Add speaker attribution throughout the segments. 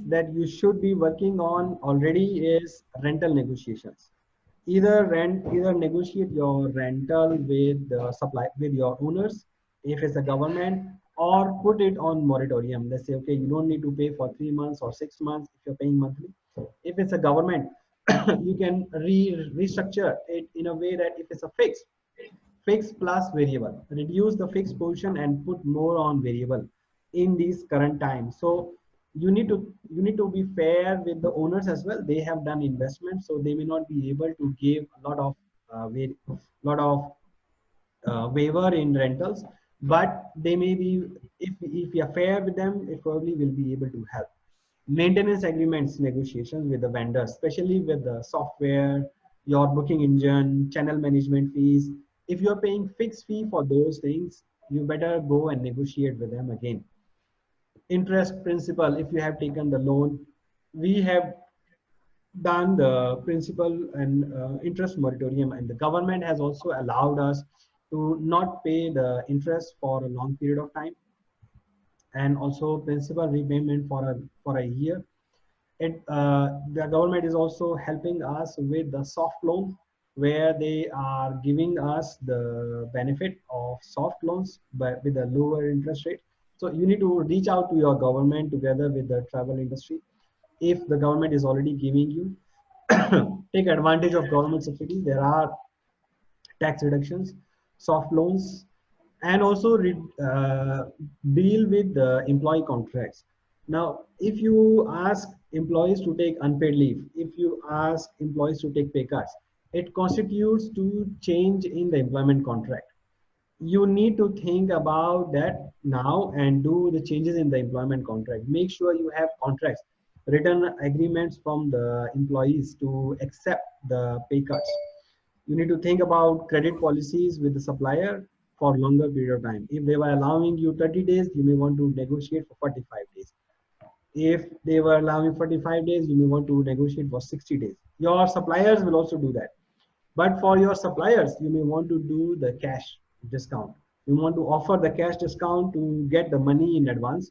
Speaker 1: that you should be working on already is rental negotiations. Either negotiate your rental with the supply with your owners if it's a government, or put it on moratorium. Let's say, okay, you don't need to pay for 3 months or 6 months if you're paying monthly. If it's a government, you can restructure it in a way that if it's a fixed plus variable, reduce the fixed portion and put more on variable in these current times. So you need to be fair with the owners as well. They have done investments, so they may not be able to give a lot of waiver in rentals, but they may be, if you are fair with them, it probably will be able to help. Maintenance agreements negotiations with the vendors, especially with the software, your booking engine, channel management fees. If you're paying fixed fee for those things, you better go and negotiate with them again. Interest principal, if you have taken the loan, we have done the principal and interest moratorium, and the government has also allowed us to not pay the interest for a long period of time, and also principal repayment for a year. The government is also helping us with the soft loan, where they are giving us the benefit of soft loans but with a lower interest rate. So you need to reach out to your government together with the travel industry. If the government is already giving you, take advantage of government subsidies. There are tax reductions, soft loans, and also deal with the employee contracts. Now, if you ask employees to take unpaid leave, if you ask employees to take pay cuts, it constitutes to change in the employment contract. You need to think about that now and do the changes in the employment contract. Make sure you have contracts, written agreements from the employees to accept the pay cuts. You need to think about credit policies with the supplier for longer period of time. If they were allowing you 30 days, you may want to negotiate for 45 days. If they were allowing 45 days, you may want to negotiate for 60 days. Your suppliers will also do that. But for your suppliers, you may want to do the cash discount. You want to offer the cash discount to get the money in advance,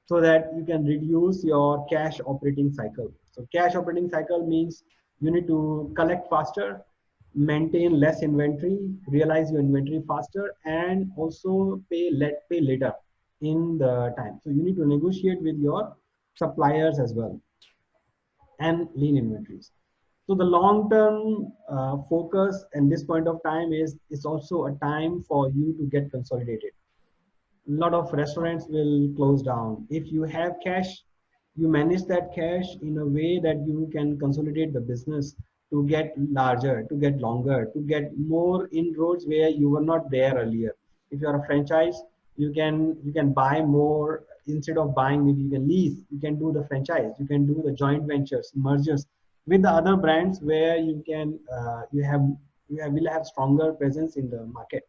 Speaker 1: so that you can reduce your cash operating cycle. So cash operating cycle means you need to collect faster, maintain less inventory, realize your inventory faster, and also pay later in the time. So you need to negotiate with your suppliers as well, and lean inventories. So the long-term focus and this point of time is it's also a time for you to get consolidated. A lot of restaurants will close down. If you have cash, you manage that cash in a way that you can consolidate the business to get larger, to get longer, to get more inroads where you were not there earlier. If you're a franchise, you can buy more. Instead of buying, maybe you can lease, you can do the franchise, you can do the joint ventures, mergers with the other brands, where you will have stronger presence in the market.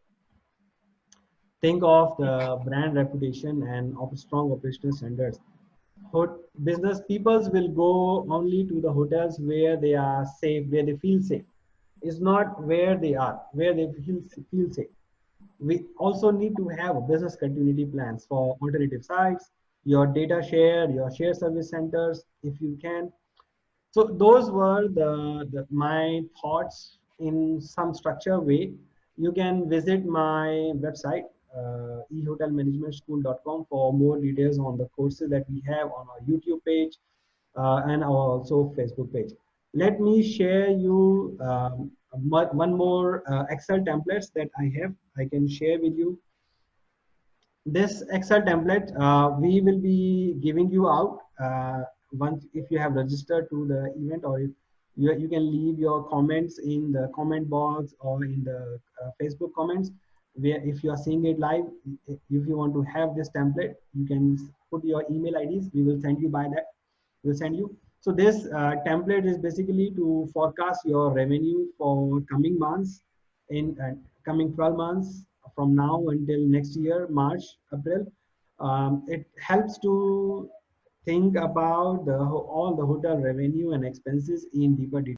Speaker 1: Think of the brand reputation and of strong operational standards. Business peoples will go only to the hotels where they are safe, where they feel safe. It's not where they are, where they feel safe. We also need to have business continuity plans for alternative sites, your data share, your share service centers, if you can. So those were my thoughts in some structured way. You can visit my website, ehotelmanagementschool.com, for more details on the courses that we have on our YouTube page, and our also Facebook page. Let me share you one more Excel templates that I have. I can share with you this Excel template. We will be giving you out once, if you have registered to the event, or if you can leave your comments in the comment box or in the Facebook comments, where if you are seeing it live, if you want to have this template, you can put your email IDs. We will send you by that. We'll send you. So this template is basically to forecast your revenue for coming months, in coming 12 months from now until next year, March, April. It helps to think about all the hotel revenue and expenses in deeper detail.